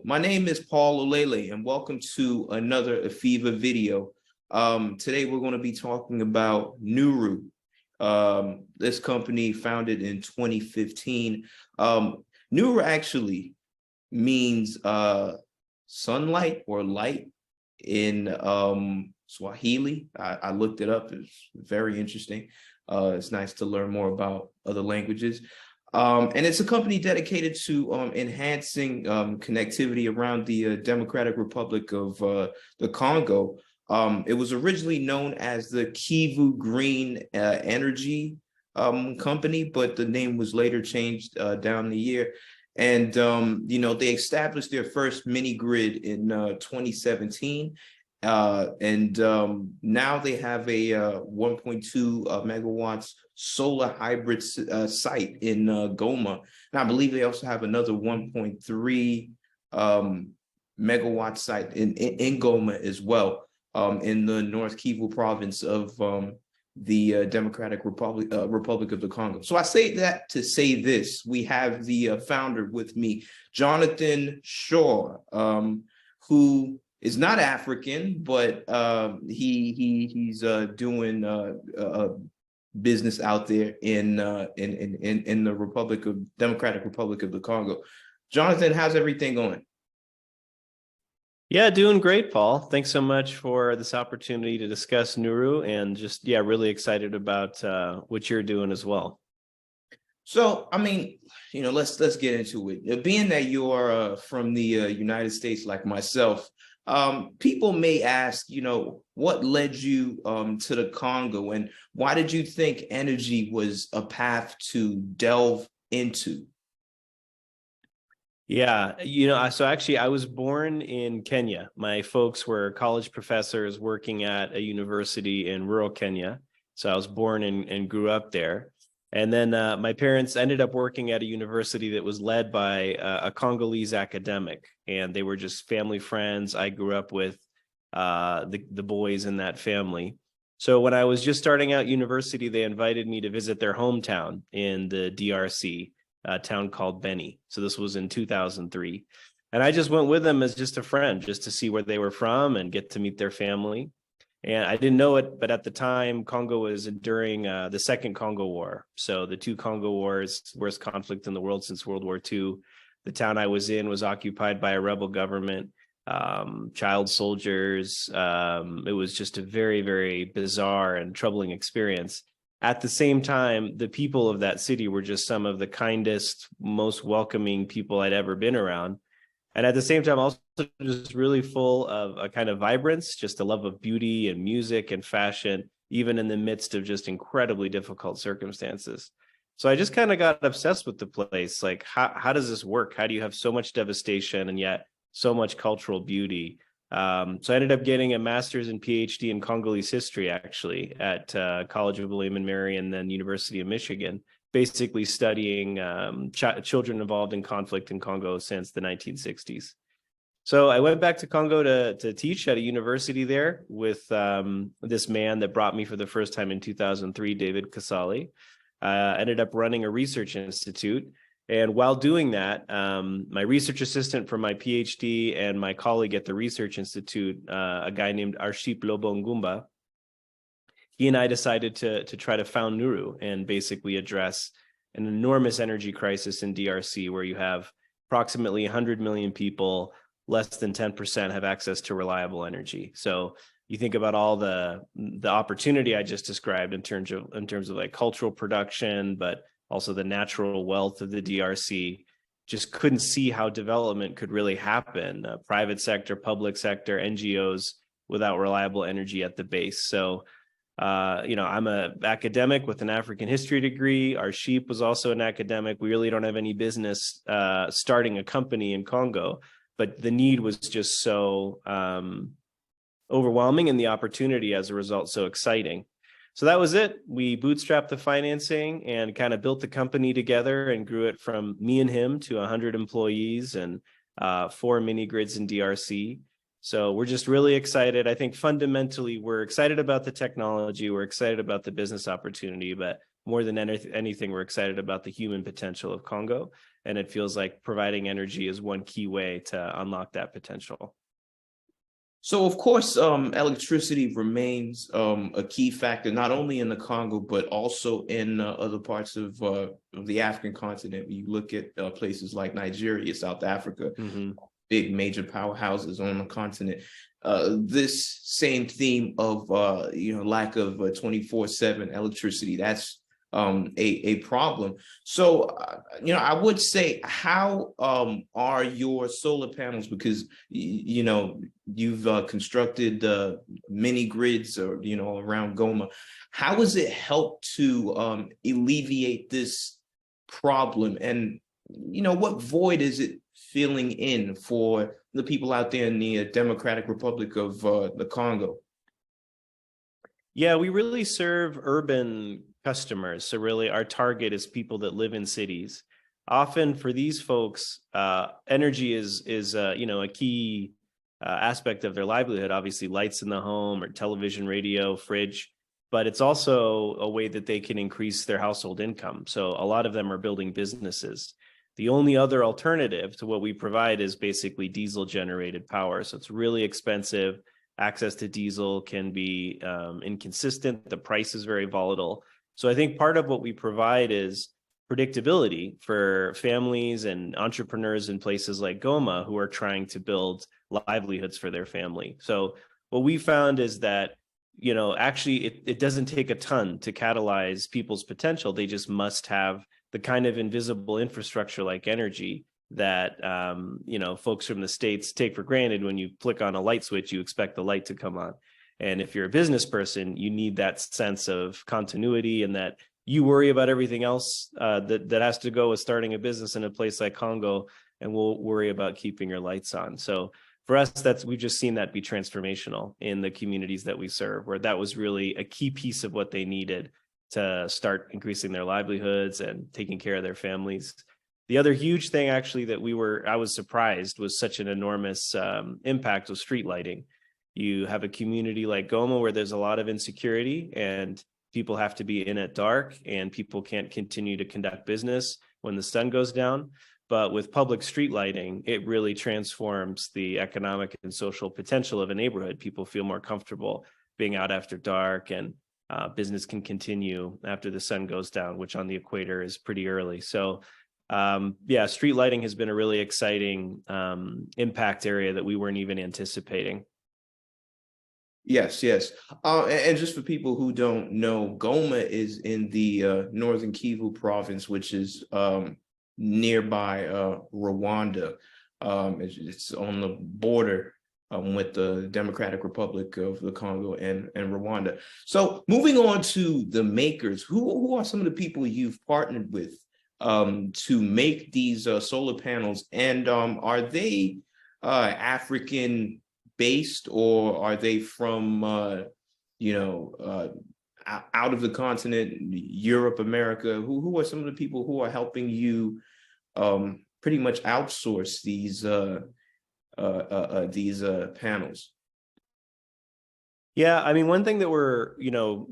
my name is Paul Olele, and welcome to another AFIVA video. Today we're going to be talking about NURU. This company founded in 2015. NURU actually means sunlight or light in Swahili. I looked it up. It's very interesting. It's nice to learn more about other languages. And it's a company dedicated to enhancing connectivity around the Democratic Republic of the Congo. It was originally known as the Kivu Green Energy Company, but the name was later changed down the year. And, they established their first mini grid in 2017. Now they have a 1.2 megawatts solar hybrid site in Goma. And I believe they also have another 1.3 megawatt site in Goma as well, in the North Kivu province of the Democratic Republic of the Congo. So I say that to say this: we have the founder with me, Jonathan Shaw, who is not African, but he's doing business out there in the Democratic Republic of the Congo. Jonathan, how's everything going? Yeah, doing great, Paul. Thanks so much for this opportunity to discuss NURU, and just really excited about what you're doing as well. So, I mean, let's get into it. Being that you're from the United States, like myself, people may ask, what led you to the Congo, and why did you think energy was a path to delve into? Yeah, so actually I was born in Kenya. My folks were college professors working at a university in rural Kenya. So I was born and grew up there. And then my parents ended up working at a university that was led by a Congolese academic, and they were just family friends. I grew up with the boys in that family. So when I was just starting out university, they invited me to visit their hometown in the DRC, a town called Beni. So this was in 2003. And I just went with them as just a friend, just to see where they were from and get to meet their family. And I didn't know it, but at the time, Congo was enduring the Second Congo War. So the two Congo Wars, worst conflict in the world since World War II. The town I was in was occupied by a rebel government, child soldiers. It was just a very, very bizarre and troubling experience. At the same time, the people of that city were just some of the kindest, most welcoming people I'd ever been around. And at the same time, also just really full of a kind of vibrance, just a love of beauty and music and fashion, even in the midst of just incredibly difficult circumstances. So I just kind of got obsessed with the place. Like, how does this work? How do you have so much devastation and yet so much cultural beauty? So I ended up getting a master's and PhD in Congolese history, actually, at College of William and Mary and then University of Michigan, basically studying children involved in conflict in Congo since the 1960s. So I went back to Congo to teach at a university there with this man that brought me for the first time in 2003, David Kasali. Ended up running a research institute. And while doing that, my research assistant for my PhD and my colleague at the Research Institute, a guy named Arship Lobongumba, he and I decided to try to found NURU and basically address an enormous energy crisis in DRC, where you have approximately 100 million people, less than 10% have access to reliable energy. So you think about all the opportunity I just described in terms of like cultural production, but also the natural wealth of the DRC, just couldn't see how development could really happen, private sector, public sector, NGOs, without reliable energy at the base. So, I'm an academic with an African history degree. Our sheep was also an academic. We really don't have any business starting a company in Congo, but the need was just so overwhelming and the opportunity as a result so exciting. So that was it. We bootstrapped the financing and kind of built the company together and grew it from me and him to 100 employees and 4 mini grids in DRC. So we're just really excited. I think fundamentally, we're excited about the technology. We're excited about the business opportunity, but more than anything, we're excited about the human potential of Congo And it feels like providing energy is one key way to unlock that potential. So, of course, electricity remains a key factor, not only in the Congo, but also in other parts of the African continent. You look at places like Nigeria, South Africa, big major powerhouses on the continent. This same theme of lack of 24/7 electricity, that's a problem. So I would say, how are your solar panels, because you've constructed mini grids, or around Goma. How has it helped to alleviate this problem, and what void is it filling in for the people out there in the Democratic Republic of the Congo? Yeah, we really serve urban customers. So really our target is people that live in cities. Often for these folks, energy is a key aspect of their livelihood. Obviously, lights in the home, or television, radio, fridge, but it's also a way that they can increase their household income. So a lot of them are building businesses. The only other alternative to what we provide is basically diesel generated power. So it's really expensive. Access to diesel can be inconsistent. The price is very volatile. So I think part of what we provide is predictability for families and entrepreneurs in places like Goma who are trying to build livelihoods for their family. So what we found is that, actually it doesn't take a ton to catalyze people's potential. They just must have the kind of invisible infrastructure like energy that folks from the States take for granted. When you flick on a light switch, you expect the light to come on. And if you're a business person, you need that sense of continuity, and that you worry about everything else that has to go with starting a business in a place like Congo, and we'll worry about keeping your lights on. So for us, we've just seen that be transformational in the communities that we serve, where that was really a key piece of what they needed to start increasing their livelihoods and taking care of their families. The other huge thing, actually, that I was surprised was such an enormous impact was street lighting. You have a community like Goma where there's a lot of insecurity, and people have to be in at dark, and people can't continue to conduct business when the sun goes down. But with public street lighting, it really transforms the economic and social potential of a neighborhood. People feel more comfortable being out after dark, and business can continue after the sun goes down, which on the equator is pretty early. So street lighting has been a really exciting impact area that we weren't even anticipating. Yes. And just for people who don't know, Goma is in the northern Kivu province, which is nearby Rwanda. It's on the border with the Democratic Republic of the Congo and Rwanda. So moving on to the makers, who are some of the people you've partnered with to make these solar panels, and are they African based, or are they from out of the continent, Europe, America? Who are some of the people who are helping you pretty much outsource these panels? Yeah, I mean, one thing that we're,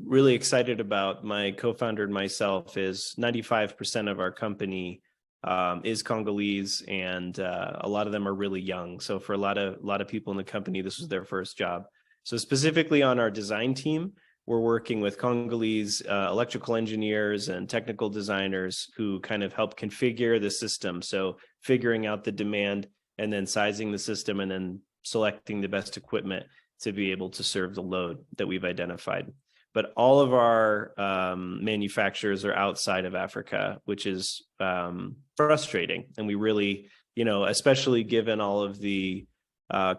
really excited about, my co-founder and myself, is 95% of our company is Congolese, and a lot of them are really young. So for a lot of people in the company, this was their first job. So specifically on our design team, we're working with Congolese electrical engineers and technical designers who kind of help configure the system. So figuring out the demand, and then sizing the system, and then selecting the best equipment to be able to serve the load that we've identified. But all of our manufacturers are outside of Africa, which is frustrating. And we really, especially given all of the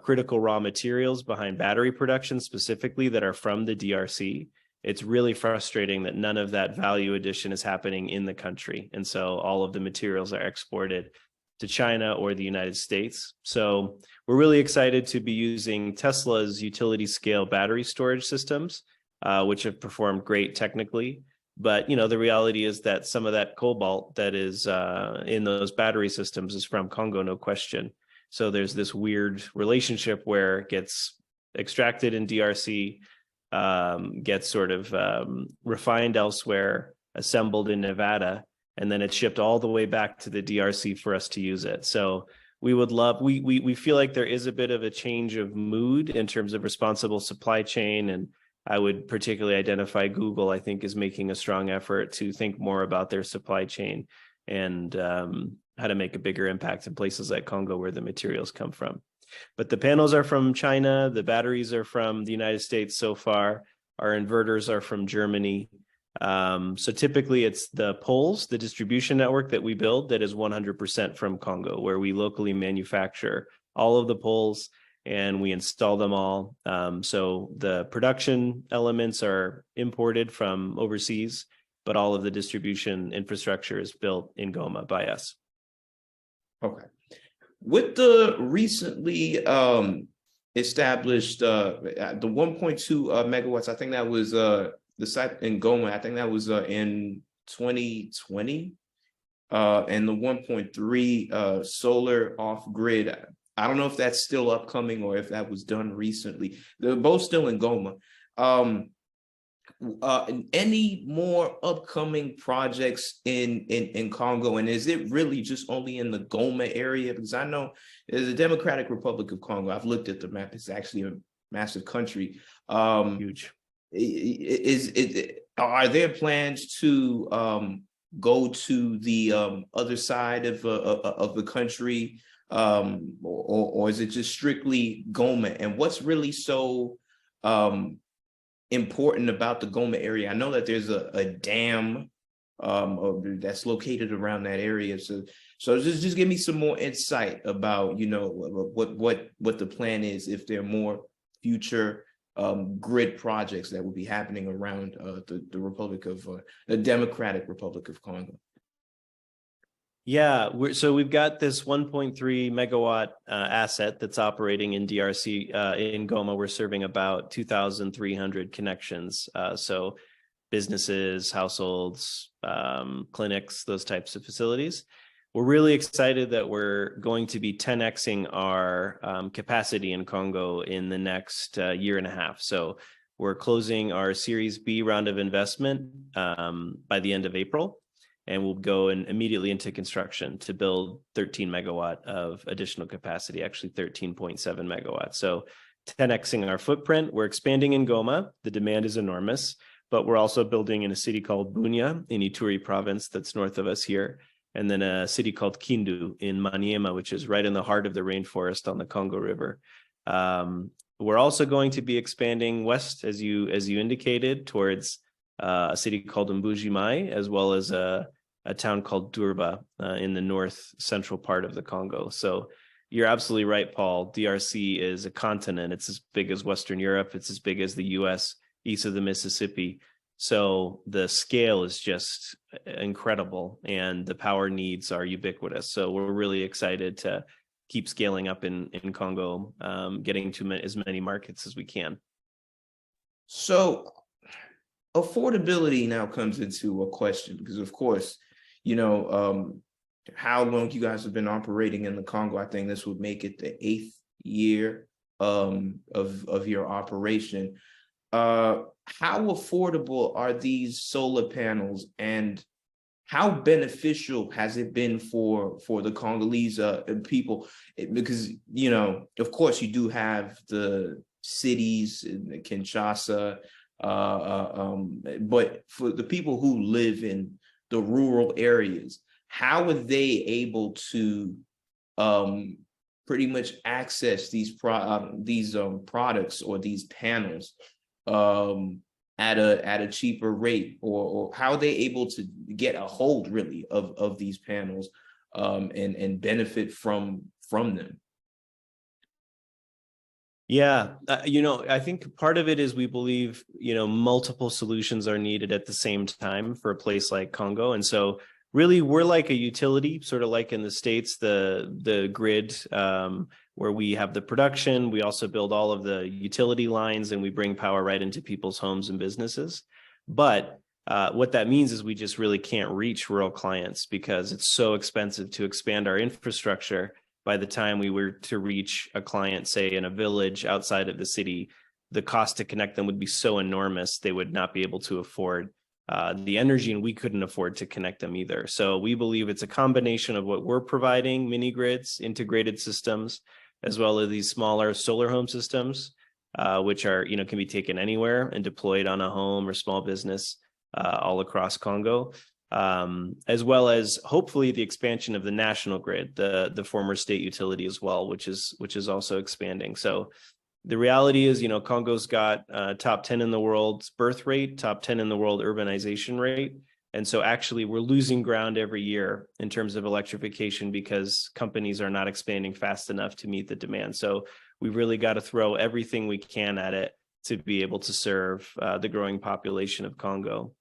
critical raw materials behind battery production specifically that are from the DRC, it's really frustrating that none of that value addition is happening in the country. And so all of the materials are exported to China or the United States. So we're really excited to be using Tesla's utility scale battery storage systems, which have performed great technically. But, the reality is that some of that cobalt that is in those battery systems is from Congo, no question. So there's this weird relationship where it gets extracted in DRC, gets sort of refined elsewhere, assembled in Nevada, and then it's shipped all the way back to the DRC for us to use it. So we would love, we feel like there is a bit of a change of mood in terms of responsible supply chain. And I would particularly identify Google, I think, is making a strong effort to think more about their supply chain and how to make a bigger impact in places like Congo where the materials come from. But the panels are from China, the batteries are from the United States so far, our inverters are from Germany. So typically it's the poles, the distribution network that we build that is 100% from Congo, where we locally manufacture all of the poles and we install them all. So the production elements are imported from overseas, but all of the distribution infrastructure is built in Goma by us. Okay. With the recently established the 1.2 megawatts, I think that was the site in Goma, I think that was in 2020, and the 1.3 solar off grid. I don't know if that's still upcoming or if that was done recently. They're both still in Goma. Any more upcoming projects in Congo, and is it really just only in the Goma area? Because I know there's the Democratic Republic of Congo. I've looked at the map; it's actually a massive country. Huge. Are there plans to go to the other side of the country, or is it just strictly Goma? And what's really so important about the Goma area? I know that there's a dam that's located around that area. So just give me some more insight about, you know, what the plan is, if there are more future grid projects that will be happening around the Democratic Republic of Congo. Yeah, so we've got this 1.3 megawatt asset that's operating in DRC. In Goma, we're serving about 2,300 connections. So businesses, households, clinics, those types of facilities. We're really excited that we're going to be 10xing our capacity in Congo in the next year and a half. So we're closing our Series B round of investment by the end of April. And we'll go immediately into construction to build 13 megawatt of additional capacity, actually 13.7 megawatts. So 10xing our footprint. We're expanding in Goma. The demand is enormous, but we're also building in a city called Bunia in Ituri province that's north of us here. And then a city called Kindu in Maniema, which is right in the heart of the rainforest on the Congo River. We're also going to be expanding west, as you indicated, towards a city called Mbujimai, as well as a town called Durba in the north central part of the Congo. So you're absolutely right, Paul. DRC is a continent. It's as big as Western Europe. It's as big as the US, east of the Mississippi. So the scale is just incredible and the power needs are ubiquitous. So we're really excited to keep scaling up in Congo, getting to as many markets as we can. So affordability now comes into a question because, of course, you know, how long you guys have been operating in the Congo. I think this would make it the 8th year of your operation. How affordable are these solar panels, and how beneficial has it been for the Congolese people? Because, you know, of course, you do have the cities in Kinshasa, but for the people who live in the rural areas, how are they able to pretty much access these products or these panels at a cheaper rate, or how are they able to get a hold really of these panels and benefit from them? Yeah, you know, I think part of it is we believe, you know, multiple solutions are needed at the same time for a place like Congo. And so really we're like a utility, sort of like in the States, the grid, where we have the production, we also build all of the utility lines and we bring power right into people's homes and businesses. But what that means is we just really can't reach rural clients because it's so expensive to expand our infrastructure. By the time we were to reach a client, say in a village outside of the city, the cost to connect them would be so enormous, they would not be able to afford the energy, and we couldn't afford to connect them either. So we believe it's a combination of what we're providing, mini grids, integrated systems, as well as these smaller solar home systems, which are, can be taken anywhere and deployed on a home or small business all across Congo, as well as hopefully the expansion of the national grid, the former state utility as well, which is also expanding. So the reality is, Congo's got top 10 in the world's birth rate, top 10 in the world urbanization rate. And so actually we're losing ground every year in terms of electrification because companies are not expanding fast enough to meet the demand. So we've really got to throw everything we can at it to be able to serve the growing population of Congo.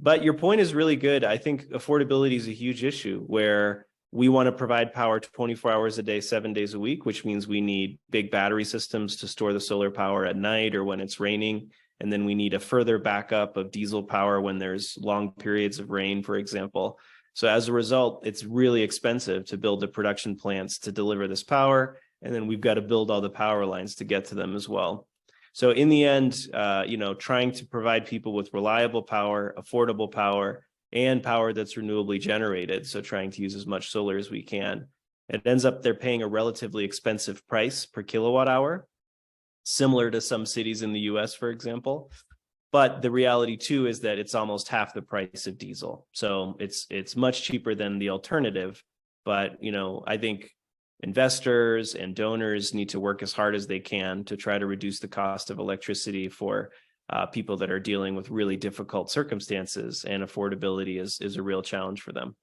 But your point is really good. I think affordability is a huge issue where we want to provide power 24 hours a day, 7 days a week, which means we need big battery systems to store the solar power at night or when it's raining. And then we need a further backup of diesel power when there's long periods of rain, for example. So as a result, it's really expensive to build the production plants to deliver this power. And then we've got to build all the power lines to get to them as well. So in the end, trying to provide people with reliable power, affordable power, and power that's renewably generated, so trying to use as much solar as we can, it ends up they're paying a relatively expensive price per kilowatt hour, similar to some cities in the US, for example. But the reality too is that it's almost half the price of diesel. So it's much cheaper than the alternative. But I think investors and donors need to work as hard as they can to try to reduce the cost of electricity for people that are dealing with really difficult circumstances, and affordability is a real challenge for them.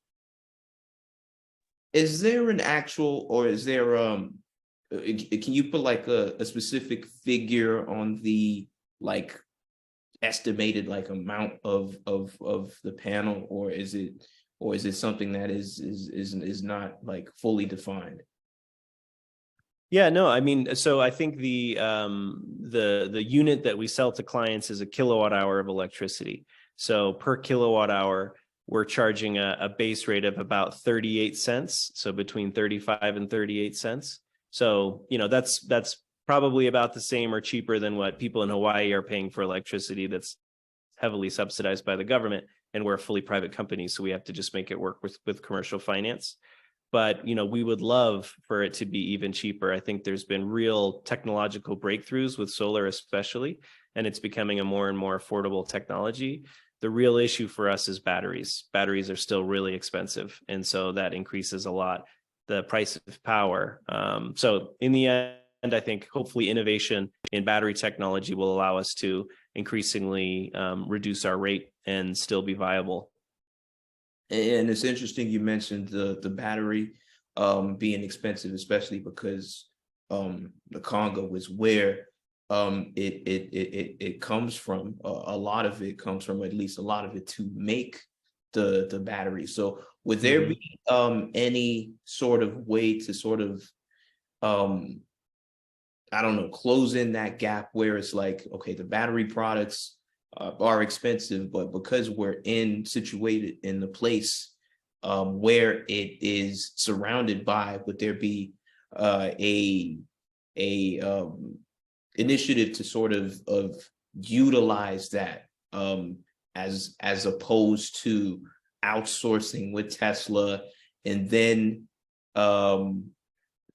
Is there an actual, or is there can you put like a specific figure on the like estimated like amount of the panel, or is it something that is not like fully defined? Yeah, no, I mean, so I think the unit that we sell to clients is a kilowatt hour of electricity. So per kilowatt hour, we're charging a base rate of about 38 cents. So between 35 and 38 cents. So, that's probably about the same or cheaper than what people in Hawaii are paying for electricity that's heavily subsidized by the government. And we're a fully private company, so we have to just make it work with commercial finance. But, we would love for it to be even cheaper. I think there's been real technological breakthroughs with solar especially, and it's becoming a more and more affordable technology. The real issue for us is batteries. Batteries are still really expensive. And so that increases a lot the price of power. So in the end, I think hopefully innovation in battery technology will allow us to increasingly reduce our rate and still be viable. And it's interesting you mentioned the battery being expensive, especially because the Congo is where it comes from. A lot of it comes from, at least a lot of it, to make the battery. So would there be any sort of way to sort of I don't know, close in that gap where it's like, okay, the battery products are expensive, but because we're situated in the place where it is surrounded by, would there be a initiative to sort of utilize that as opposed to outsourcing with Tesla, and then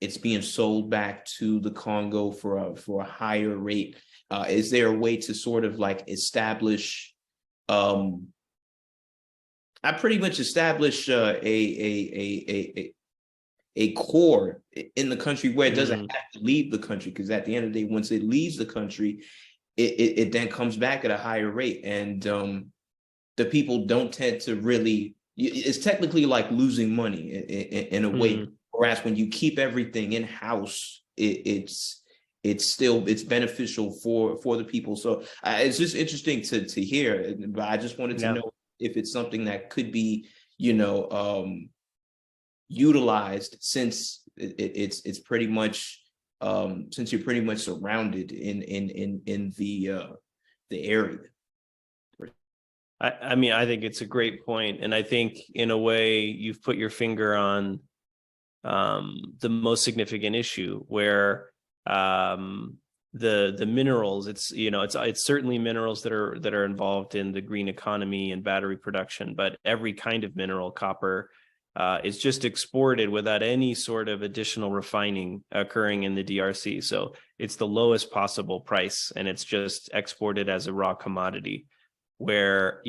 it's being sold back to the Congo for a higher rate? Is there a way to sort of like establish I pretty much establish a core in the country where it doesn't have to leave the country? Because at the end of the day, once it leaves the country, it then comes back at a higher rate, and the people don't tend to really. It's technically like losing money in a way. Whereas when you keep everything in house, it's beneficial for the people. So it's just interesting to hear. But I just wanted to know if it's something that could be, utilized, since it's pretty much since you're pretty much surrounded in the area. I mean, I think it's a great point, and I think in a way you've put your finger on the most significant issue, where the minerals. It's, it's certainly minerals that are involved in the green economy and battery production, but every kind of mineral, copper, is just exported without any sort of additional refining occurring in the DRC. So it's the lowest possible price, and it's just exported as a raw commodity, where,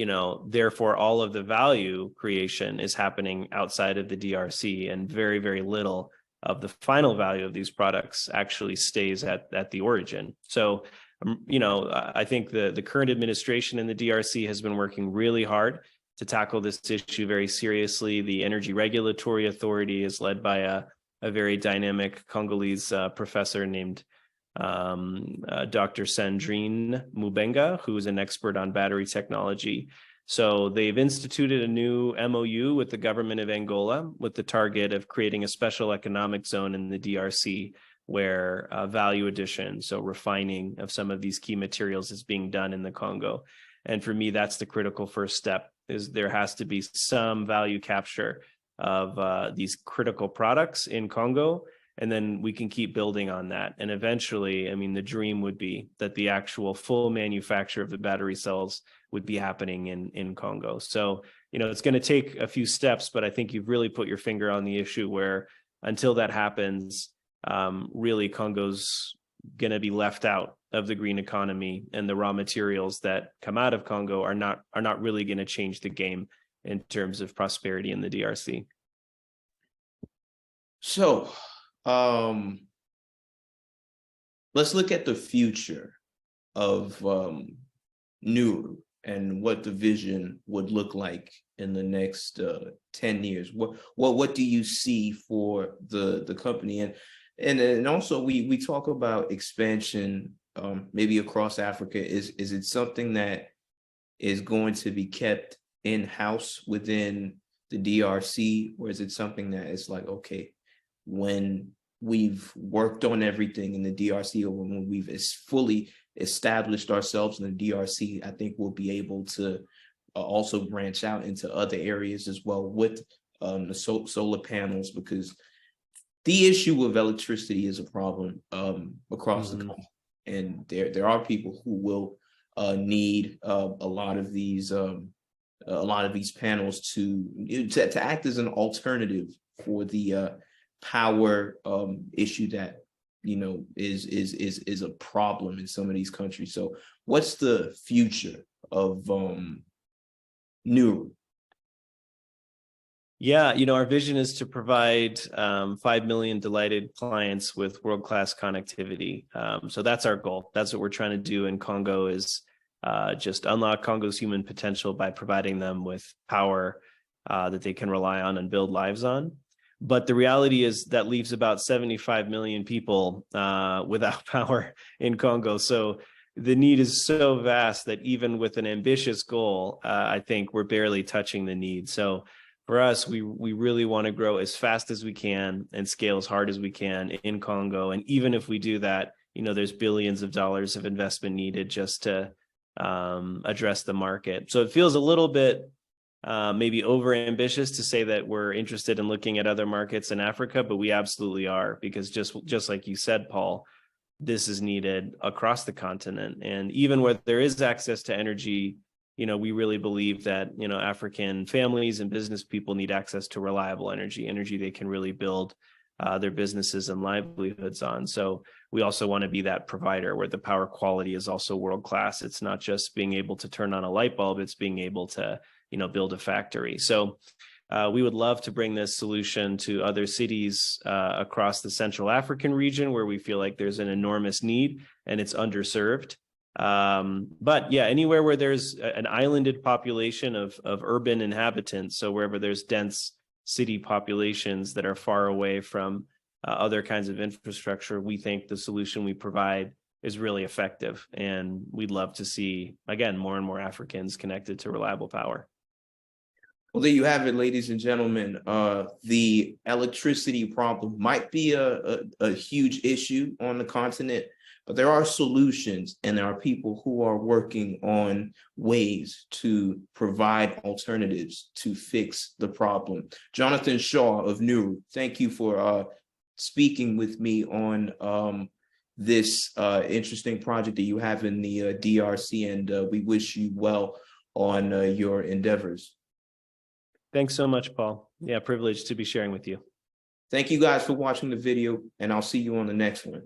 therefore all of the value creation is happening outside of the DRC, and very, very little of the final value of these products actually stays at the origin. So, I think the current administration in the DRC has been working really hard to tackle this issue very seriously. The Energy Regulatory Authority is led by a very dynamic Congolese professor named Dr. Sandrine Mubenga, who is an expert on battery technology. So they've instituted a new MOU with the government of Angola with the target of creating a special economic zone in the DRC where value addition, so refining of some of these key materials, is being done in the Congo. And for me, that's the critical first step, is there has to be some value capture of these critical products in Congo, and then we can keep building on that. And eventually, I mean, the dream would be that the actual full manufacture of the battery cells would be happening in Congo. So, it's going to take a few steps, but I think you've really put your finger on the issue, where until that happens, really Congo's going to be left out of the green economy, and the raw materials that come out of Congo are not really going to change the game in terms of prosperity in the DRC. So, let's look at the future of NURU and what the vision would look like in the next 10 years. What do you see for the company? And also we talk about expansion, maybe across Africa. Is it something that is going to be kept in-house within the DRC, or is it something that is like, okay, when we've worked on everything in the DRC, or when we've fully established ourselves in the DRC, I think we'll be able to also branch out into other areas as well with the solar panels, because the issue of electricity is a problem across the country, and there are people who will need a lot of these panels to act as an alternative for the power issue that is a problem in some of these countries. So what's the future of NURU? Yeah, our vision is to provide 5 million delighted clients with world-class connectivity. So that's our goal. That's what we're trying to do in Congo, is just unlock Congo's human potential by providing them with power that they can rely on and build lives on. But the reality is that leaves about 75 million people without power in Congo. So the need is so vast that even with an ambitious goal, I think we're barely touching the need. So for us, we really want to grow as fast as we can and scale as hard as we can in Congo. And even if we do that, there's billions of dollars of investment needed just to address the market. So it feels a little bit maybe over ambitious to say that we're interested in looking at other markets in Africa, but we absolutely are, because just like you said, Paul, this is needed across the continent. And even where there is access to energy, we really believe that, African families and business people need access to reliable energy they can really build their businesses and livelihoods on. So we also want to be that provider where the power quality is also world-class. It's not just being able to turn on a light bulb, it's being able to build a factory. So we would love to bring this solution to other cities across the Central African region, where we feel like there's an enormous need and it's underserved. But yeah, anywhere where there's an islanded population of urban inhabitants, so wherever there's dense city populations that are far away from other kinds of infrastructure, we think the solution we provide is really effective. And we'd love to see, again, more and more Africans connected to reliable power. Well, there you have it, ladies and gentlemen. The electricity problem might be a huge issue on the continent, but there are solutions, and there are people who are working on ways to provide alternatives to fix the problem. Jonathan Shaw of NURU, thank you for speaking with me on this interesting project that you have in the DRC, and we wish you well on your endeavors. Thanks so much, Paul. Yeah, privileged to be sharing with you. Thank you guys for watching the video, and I'll see you on the next one.